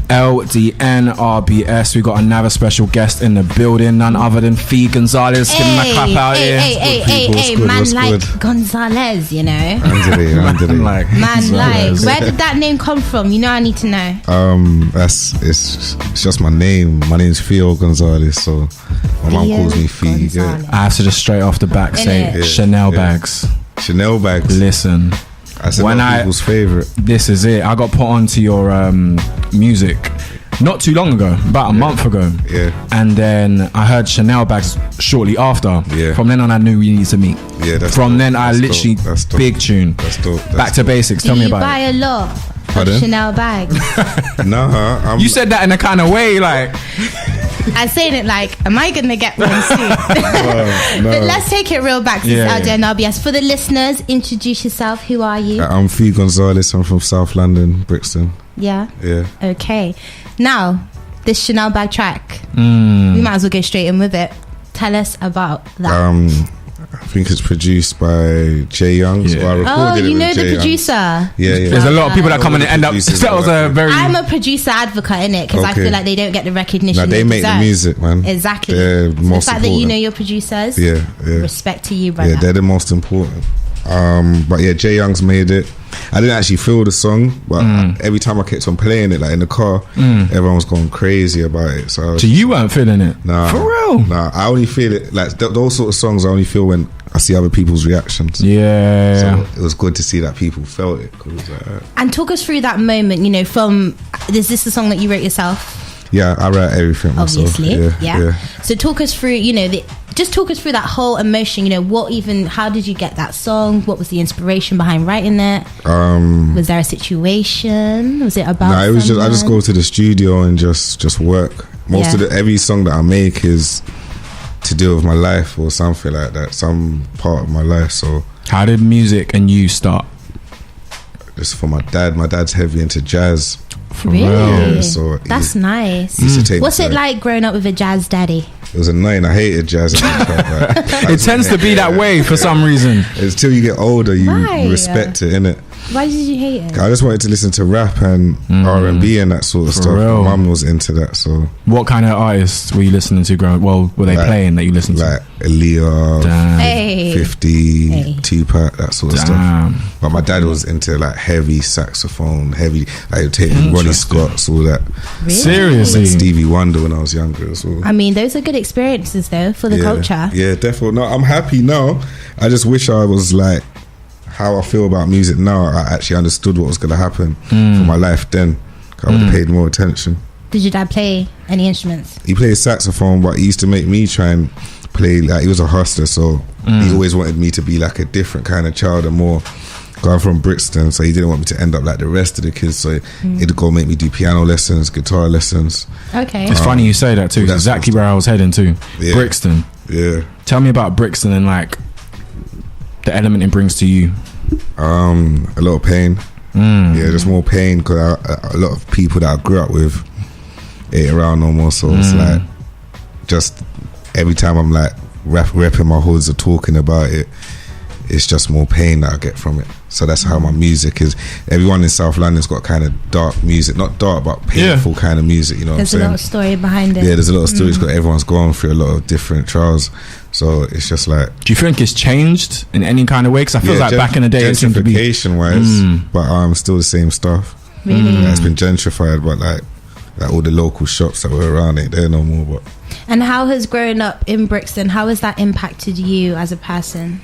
LDNRBS. We got another special guest in the building, none other than Gonzales. Give him a clap out here. Hey, man like Gonzales, you know. Man like. Where did that name come from? You know, I need to know. It's just my name. My name's Theo Gonzales, so my mom calls me Fee. Yeah. I have to just straight off the back say Chanel bags. Chanel bags. Listen. That's people's favorite. This is it. I got put onto your music not too long ago, about a month ago. Yeah. And then I heard Chanel bags shortly after. Yeah. From then on, I knew we needed to meet. Yeah. From then, I literally big tune. That's dope. Back to basics. Tell me about it. Do you buy a lot of Chanel bags? Nah. You said that in a kind of way, like. I'm saying it like, am I going to get one soon? No. But let's take it real back to LDNRBS. For the listeners, introduce yourself. Who are you? I'm Fee Gonzales. I'm from South London, Brixton. Yeah? Yeah. Okay. Now, this Chanel bag track, we might as well go straight in with it. Tell us about that. I think it's produced by Jay Young. So I recorded you know the Jay producer. Yeah. There's a lot of people that come in and end up. That was a very. I'm a producer advocate in it because I feel like they don't get the recognition. No, they make the music, man. Exactly. They're the most fact that you know your producers. Yeah. Respect to you, brother. Yeah, they're the most important. But yeah, Jay Young's made it. I didn't actually feel the song, but every time I kept on playing it, like in the car, everyone was going crazy about it. So you weren't feeling it? Nah, for real? Nah, I only feel it like those sort of songs. I only feel when I see other people's reactions. Yeah. So it was good to see that people felt it. And talk us through that moment. You know, from is this the song that you wrote yourself? Yeah, I write everything myself. Obviously, yeah. So talk us through, you know, just talk us through that whole emotion. You know, how did you get that song? What was the inspiration behind writing it? Was there a situation? Was it about? No, it was I just go to the studio and just work. Most of every song that I make is to do with my life or something like that, some part of my life. So how did music and you start? Just for my dad. My dad's heavy into jazz. Really? Yeah, so that's nice. What's it like growing up with a jazz daddy? It was annoying. I hated jazz. It tends to be that way for some reason. It's till you get older, you respect it, innit? Why did you hate it? I just wanted to listen to rap and R&B and that sort of stuff. My mum was into that. So what kind of artists were you listening to growing up? Well, were they playing that you listened to? Like Aaliyah, 50, Tupac, that sort of stuff. But my dad was into like heavy saxophone, like taking Ronnie Scott's, all that. Really? Seriously? And Stevie Wonder when I was younger as well. I mean, those are good experiences though for the culture. Yeah, definitely. No, I'm happy now. I just wish I was like how I feel about music now. I actually understood what was going to happen for my life then. I would have paid more attention. Did your dad play any instruments? He played saxophone, but he used to make me try and play, like he was a hustler, so he always wanted me to be like a different kind of child and more. I'm from Brixton, so he didn't want me to end up like the rest of the kids, so he'd go make me do piano lessons, guitar lessons. Okay. It's funny you say that too. It's exactly where I was heading to. Yeah. Brixton. Yeah. Tell me about Brixton and like the element it brings to you. A lot of pain. Yeah, just more pain because a lot of people that I grew up with ain't around no more, so it's like just every time I'm like repping my hoods or talking about it, it's just more pain that I get from it. So that's how my music is. Everyone in South London's got kind of dark music, not dark but painful kind of music, you know what I'm saying? There's a lot of story behind it. Yeah, there's a lot of stories because everyone's going through a lot of different trials. So it's just like... Do you think it's changed in any kind of way? Because I feel like back in the day it seemed to be... Gentrification-wise, but still the same stuff. Really? It's been gentrified, but like all the local shops that were around ain't there no more. But and how has growing up in Brixton, how has that impacted you as a person?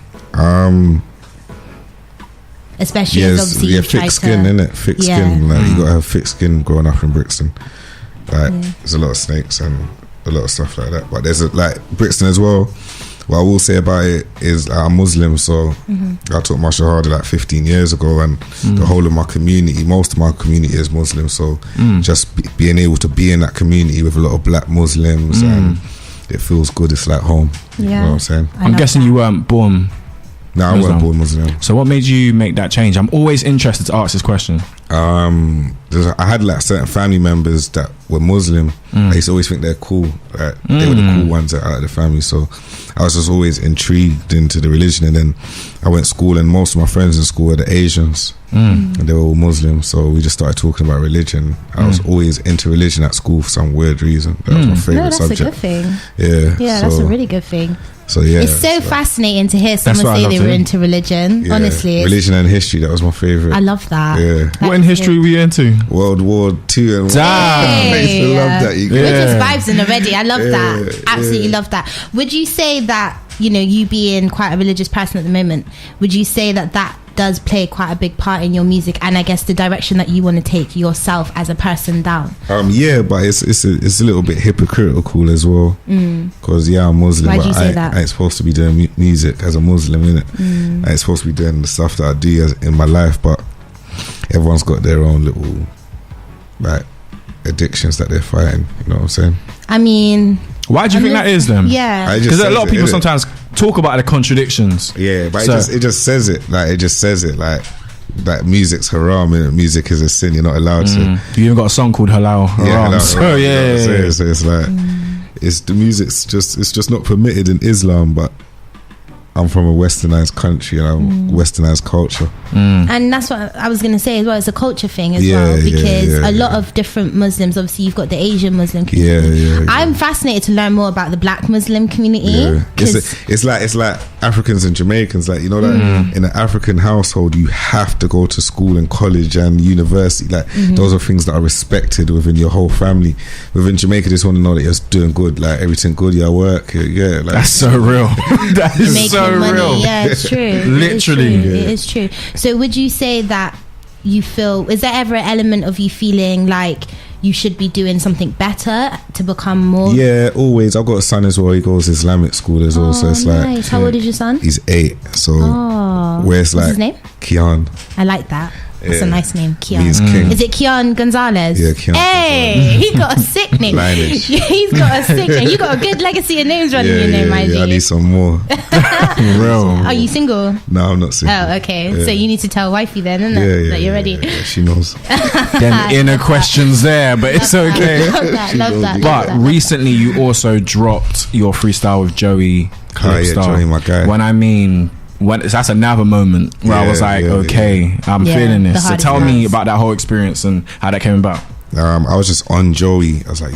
Especially as obviously you've tried thick skin, innit? Thick skin. Like you gotta have thick skin growing up in Brixton. Like there's a lot of snakes and a lot of stuff like that. But there's like Brixton as well. What I will say about it is I'm Muslim, so I took my Shahada like 15 years ago, and the whole of my community, most of my community is Muslim, so just being able to be in that community with a lot of black Muslims and it feels good. It's like home. You know what I'm saying? I'm guessing you weren't born No, I wasn't born Muslim. So what made you make that change? I'm always interested to ask this question. I had like certain family members that were Muslim. I used to always think they're cool. Like, they were the cool ones out of the family. So I was just always intrigued into the religion. And then I went to school, and most of my friends in school were the Asians, and they were all Muslim. So we just started talking about religion. I was always into religion at school for some weird reason. That was my favorite subject. That's a good thing. Yeah, that's a really good thing. So yeah, it's so fascinating to hear someone say they were into religion. Yeah, honestly, religion and history, that was my favorite. I love that. Yeah. What in history were you into? World War II and Damn. I used to love that. We're just vibes in already. I love that. Absolutely love that. Would you say that, you know, you being quite a religious person at the moment, would you say that that does play quite a big part in your music and I guess the direction that you want to take yourself as a person down? Yeah, but it's a little bit hypocritical as well, because I'm Muslim. Why do you say that? I ain't supposed to be doing music as a Muslim, innit? I ain't supposed to be doing the stuff that I do in my life, but everyone's got their own little like addictions that they're fighting. You know what I'm saying? I mean, why do you think that is then? Yeah, because a lot of people sometimes talk about the contradictions. Yeah, but it just says it like that music's haram, and music is a sin. You're not allowed to. You even got a song called Halal Haram. Yeah, so so it's like it's the music's just not permitted in Islam, but I'm from a westernized country and I'm westernized culture, and that's what I was going to say as well. It's a culture thing as well, because a lot of different Muslims, obviously you've got the Asian Muslim community. I'm fascinated to learn more about the Black Muslim community. It's like Africans and Jamaicans, like, you know, that in an African household you have to go to school and college and university, like those are things that are respected within your whole family. Within Jamaica, they just want to know that you're doing good, like everything good, you work, like, that's so real. That is so money. real. Yeah, it's true. Literally, it is true. So would you say that you feel, is there ever an element of you feeling like you should be doing something better to become more? Yeah, always. I've got a son as well. He goes to Islamic school as well. So it's nice. like, how old is your son? He's 8. So where it's like, what's his name? Kian. I like that. That's a nice name, Kian. Means king. Is it Kian Gonzales? Yeah, Kian. Hey, he got a sick name. He's got a sick name. You got a good legacy of names running your name, my I need some more. Real. Are you single? No, I'm not single. Oh, okay. So you need to tell wifey then, isn't it? That you're ready. Yeah, she knows. Then inner questions there, but it's okay. Love that. But recently you also dropped your freestyle with Joey Calypso. Joey, my guy. When I mean, that's another moment where I was like, I'm feeling this. So tell me about that whole experience and how that came about. I was just on Joey. I was like,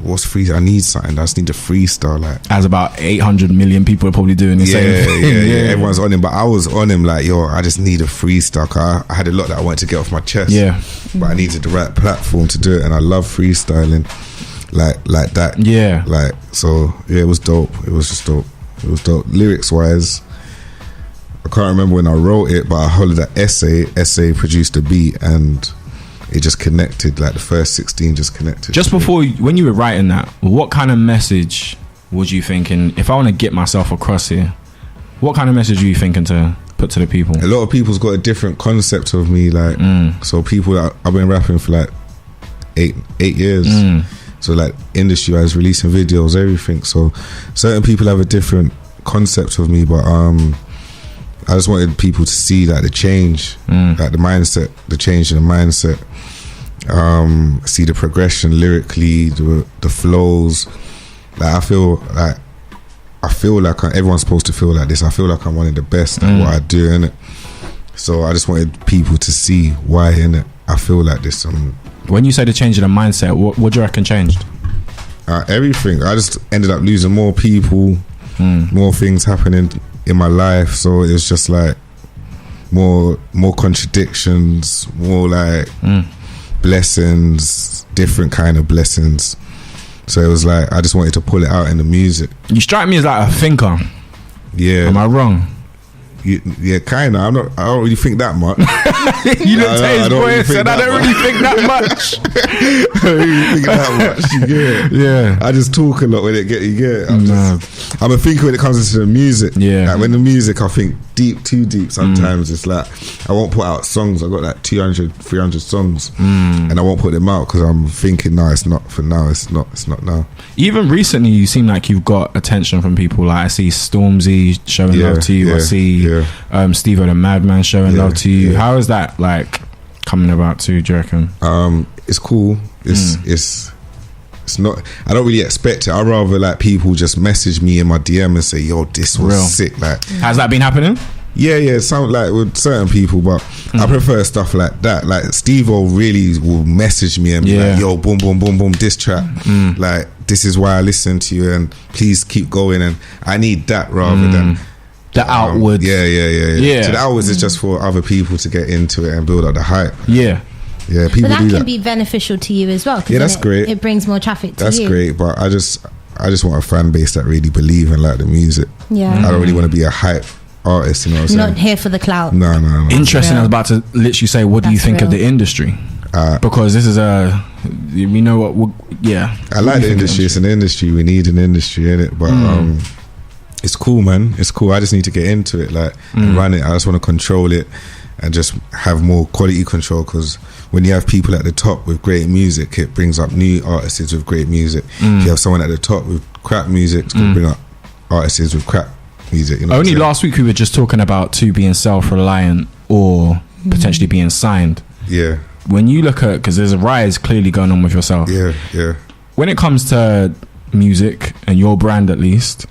what's free? I need something. I just need a freestyle. Like, as about 800 million people are probably doing the same thing. Yeah, everyone's on him. But I was on him like, I just need a freestyle. I had a lot that I wanted to get off my chest. Yeah. But I needed the right platform to do it. And I love freestyling like that. Yeah. Like, so, yeah, it was dope. It was just dope. It was dope. Lyrics wise, I can't remember when I wrote it, but I hollered at Essay produced the beat, and it just connected. Like the first 16 just connected. Just before, when you were writing that, what kind of message was you thinking, if I want to get myself across here, what kind of message are you thinking to put to the people? A lot of people's got a different concept of me, like so people that I've been rapping for like 8 years, so like industry wise, releasing videos, everything, so certain people have a different concept of me, but I just wanted people to see that the change, like the mindset, the change in the mindset, see the progression lyrically, the flows. Like I feel like everyone's supposed to feel like this. I feel like I'm one of the best at what I do, innit? So I just wanted people to see why, innit, I feel like this. When you say the change in the mindset, what do you reckon changed? Everything. I just ended up losing more people, more things happening in my life, so it's just like more contradictions, more like blessings, different kind of blessings. So it was like I just wanted to pull it out in the music. You strike me as like a thinker. Yeah. Am I wrong? Yeah, kinda. I don't really think that much. You looked at his voice and I don't really think that much. I don't really think that much. Yeah. I just talk a lot when it get. I'm a thinker when it comes into the music. Yeah. Like when the music, I think too deep sometimes. It's like I won't put out songs. I got like 200, 300 songs, and I won't put them out because I'm thinking, no, it's not for now. It's not now. Even recently, you seem like you've got attention from people. Like I see Stormzy showing love to you. I see Steve-O the Madman showing love to you. How is that like coming about too, do you reckon? It's cool. It's not. I don't really expect it. I rather like people just message me in my DM and say, "Yo, this was sick." Like, has that been happening? Yeah. Sound like with certain people, but I prefer stuff like that. Like Steve-O really will message me and be like, "Yo, boom, boom, boom, boom, this track. Like, this is why I listen to you, and please keep going." And I need that rather than the outwards. Yeah. So the outwards is just for other people to get into it and build up the hype. Yeah, people but do that can be beneficial to you as well. Yeah, that's great. It brings more traffic to you. That's great, but I just want a fan base that really believe and like the music. Yeah, I don't really want to be a hype artist. You know what I'm saying? Not here for the clout. No. Interesting. I was about to literally say, what do you think of the industry? Because this is we know what. I like the industry. It's an industry. We need an industry in it, but it's cool, man. It's cool. I just need to get into it, like and run it. I just want to control it and just have more quality control, because when you have people at the top with great music, it brings up new artists with great music. If you have someone at the top with crap music, it's going to bring up artists with crap music. You know Only last week we were just talking about two being self-reliant or potentially being signed. Yeah. When you look at, because there's a rise clearly going on with yourself. Yeah. When it comes to music and your brand at least,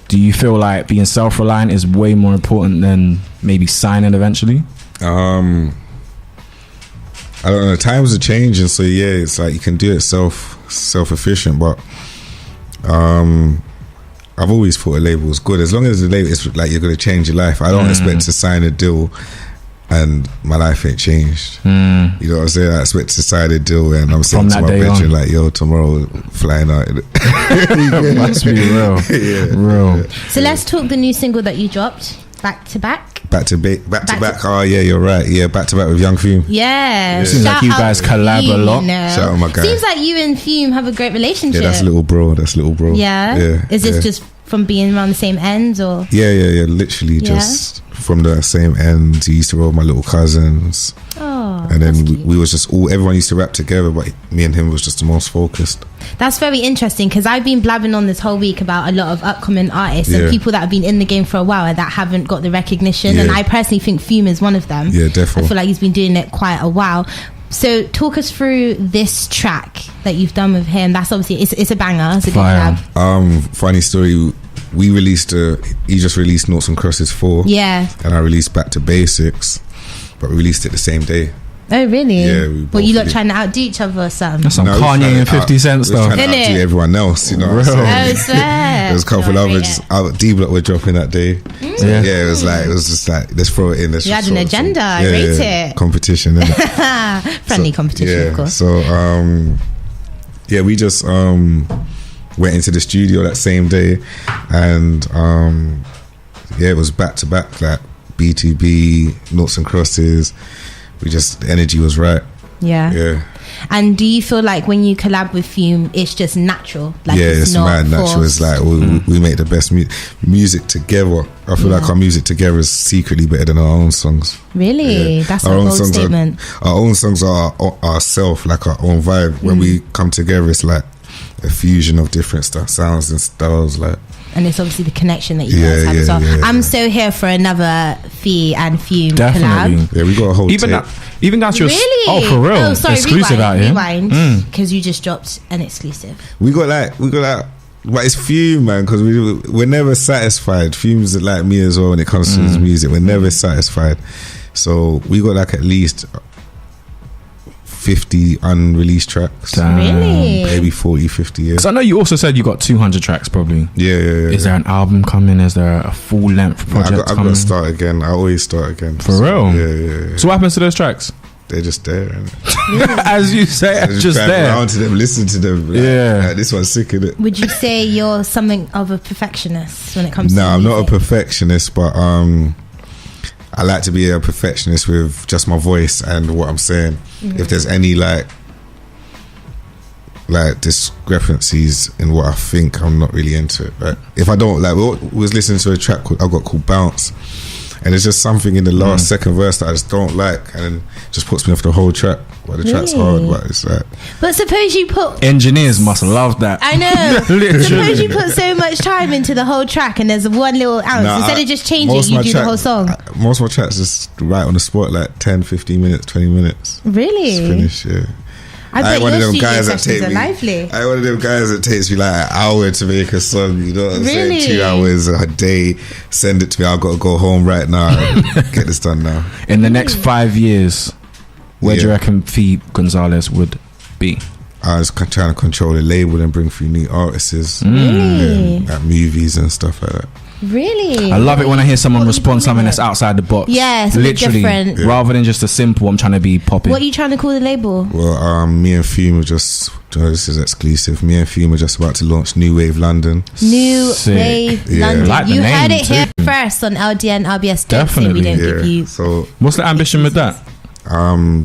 do you feel like being self-reliant is way more important than maybe signing eventually? I don't know. Times are changing, so it's like you can do it self-efficient. But I've always thought a label was good as long as the label is like you're going to change your life. I don't expect to sign a deal and my life ain't changed. You know what I'm saying? I expect to sign a deal and I'm saying to my bedroom like, "Yo, tomorrow flying out." Must be real. Real. So let's talk the new single that you dropped, Back to Back. Back to back. Oh yeah, you're right. Yeah, Back to Back with Young Fume. Yeah. Seems like you guys collab a lot. Shout out my guy. Seems like you and Fume have a great relationship. Yeah, that's little bro. Yeah. Is this just from being around the same ends or? Yeah. Literally just from the same ends. He used to roll with my little cousins. Oh, and then we was just everyone used to rap together, but me and him was just the most focused. That's very interesting, because I've been blabbing on this whole week about a lot of upcoming artists and people that have been in the game for a while and that haven't got the recognition, and I personally think Fume is one of them. Yeah, definitely. I feel like he's been doing it quite a while. So talk us through this track that you've done with him. That's obviously it's a banger. It's a good collab. Funny story, he just released Noughts and Crosses 4, and I released Back to Basics, but we released it the same day. Oh really? Yeah. But you lot trying to outdo each other or something? That's some Kanye and 50 Cent stuff. Trying to outdo everyone else, you know what I'm saying? There was a couple of others. D-Block were dropping that day. It was just like, let's throw it in. You had an agenda. I rate it. Competition, innit? Friendly competition, of course. So we just went into the studio that same day, and it was back to back, like BTB, Noughts and Crosses. The energy was right. Yeah. And do you feel like when you collab with Fume, it's just natural? Like it's mad natural. It's like we make the best music together. I feel like our music together is secretly better than our own songs. Really? That's a bold statement. Our own songs are ourself, like our own vibe. When we come together, it's like a fusion of different sounds and styles, like. And it's obviously the connection that you guys have as well. I'm so here for another Fee and Fume collab. Yeah, we got a whole even that's your really? Oh, for real? Oh, sorry, exclusive out here. Rewind, because you just dropped an exclusive. We got like, but it's Fume, man, because we're never satisfied. Fume's like me as well when it comes to his music. We're never satisfied. So we got like at least 50 unreleased tracks. Really? Maybe 40, 50 years. Because I know you also said you got 200 tracks probably. Yeah. Is there an album coming? Is there a full length project coming? I've got to start again. I always start again. For real? Yeah. So what happens to those tracks? They're just there, innit? As you say, just there. Around to them, listen to them. Like, this one's sick, innit? Would you say you're something of a perfectionist when it comes to No, I'm music? not a perfectionist, but I like to be a perfectionist with just my voice and what I'm saying. If there's any like discrepancies in what I think, I'm not really into it. But if I don't, like, we was listening to a track called Bounce, And it's just something in the last second verse that I just don't like, and just puts me off the whole track. But the track's hard, but it's like. But suppose you put engineers must love that. I know. Suppose you put so much time into the whole track, and there's one little ounce. Instead of just changing, you do the whole song. Most of my tracks just right on the spot, like 10, 15 minutes, 20 minutes. Really? Just finish, yeah. I bet one of them guys that take me. Lively. I one of them guys that takes me like an hour to make a song. You know what I'm really? saying? 2 hours a day. Send it to me. I've got to go home right now. And get this done now. In the next 5 years, where do you reckon Fee Gonzales would be? I was trying to control the label and bring through new artists. Really? Like movies and stuff like that. Really? I love it when I hear someone respond something that's outside the box. Yeah, literally, different. Rather than just a simple, I'm trying to be poppy. What are you trying to call the label? Well, me and Fume were just, this is exclusive. Me and Fume were just about to launch New Wave London. New Wave London. Like you heard it here first on LDNRBS. Definitely. We don't give you. So, what's the ambition with that?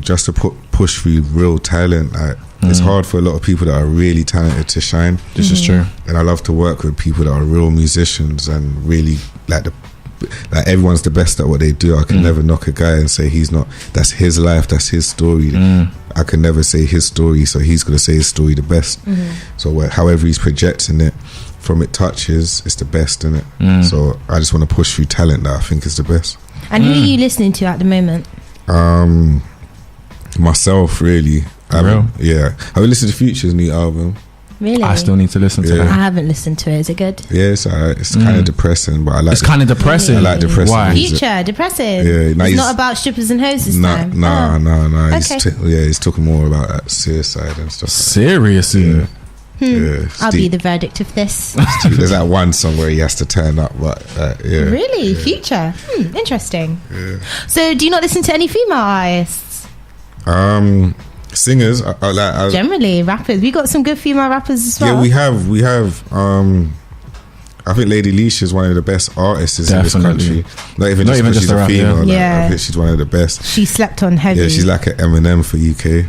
Just to push through real talent. Like, it's hard for a lot of people that are really talented to shine. This is true. And I love to work with people that are real musicians and really like everyone's the best at what they do. I can never knock a guy and say he's not. That's his life. That's his story. I can never say his story, so he's going to say his story the best. So however he's projecting it, from it touches, it's the best in it. So I just want to push through talent that I think is the best. And who are you listening to at the moment? Myself, really. Yeah, I will listen to Future's new album. Really? I still need to listen to that. I haven't listened to it. Is it good? Yeah, it's alright. It's kind of depressing, but I like. It's kind of depressing. I like depressing. Why? music. Future depressing. Yeah, it's not about strippers and hoes this time. No. Okay. He's talking more about that suicide and stuff. Seriously. Yeah, I'll be the verdict of this. There's that one song where he has to turn up, but Really? Future? Interesting. Yeah. So do you not listen to any female artists? Singers, generally rappers. We got some good female rappers as well. Yeah, we have. I think Lady Leisha is one of the best artists in this country. Not even just she's a female. I think she's one of the best. She slept on heavy. Yeah, she's like an Eminem for UK.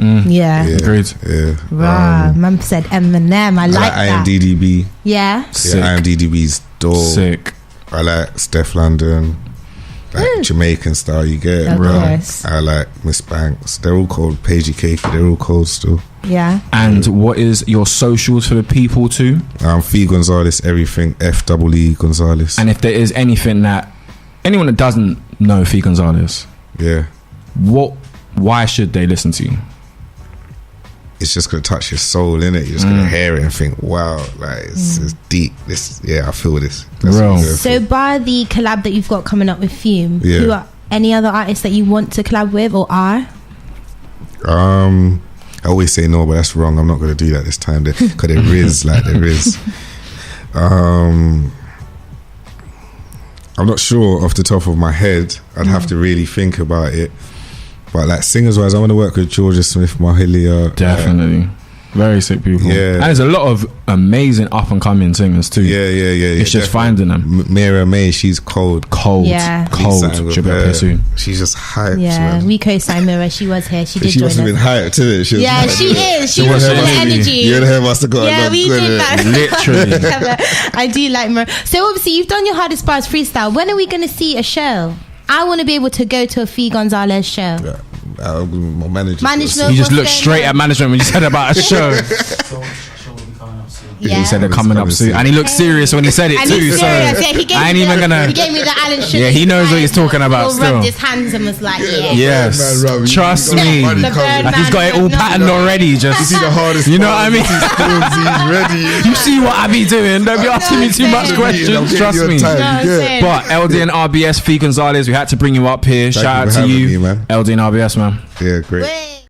Agreed. Yeah. Wow, Mum said Eminem. I like that. IMDb. Yeah. Sick. IMDb's dope. Sick. I like Steph London. Like Jamaican style, you get it, bro. I like Miss Banks. They're all cold. Paigey Cakey, they're all cold still. Yeah. And what is your socials for the people too? Fee Gonzales, everything. FEE Gonzales. And if there is anything that anyone that doesn't know Fee Gonzales, why should they listen to you? It's just gonna touch your soul, innit? You're just gonna hear it and think, wow, like it's deep. I feel this. So by the collab that you've got coming up with Fume, who are any other artists that you want to collab with or are? I always say no, but that's wrong. I'm not gonna do that this time because there is. I'm not sure off the top of my head. I'd have to really think about it. But like singers wise, I want to work with Georgia Smith, Mahalia. Definitely. Very sick people. Yeah. And there's a lot of amazing up and coming singers too. Yeah. It's just finding them. Mira May, she's cold. Yeah. Cold. She'll be up here soon. She's just hyped. Yeah, man. We co-signed Mira. She was here. She did she join must have been hyped too. She is. She was full of energy. You and her must have got along we good. did that. Literally. I do like Mira. So obviously you've done your Hardest Bars freestyle. When are we going to see a show? I want to be able to go to a Fee Gonzales show. Yeah. My management. You just looked straight at management when you said about a show. Yeah. He said they're coming up soon, and he looked serious when he said it too. So I ain't even gonna. He gave me the Alan Sugar. Yeah, he knows what he's talking about. Still, rubbed his hands and was like, yes, trust me. Like he's got it all patterned already. Just you see the hardest. You know what I mean? He's ready. You see what I be doing? Don't be asking me too much questions. Trust me. But LDNRBS, Fee Gonzales, we had to bring you up here. Shout out to you, LDNRBS, man. Yeah, great.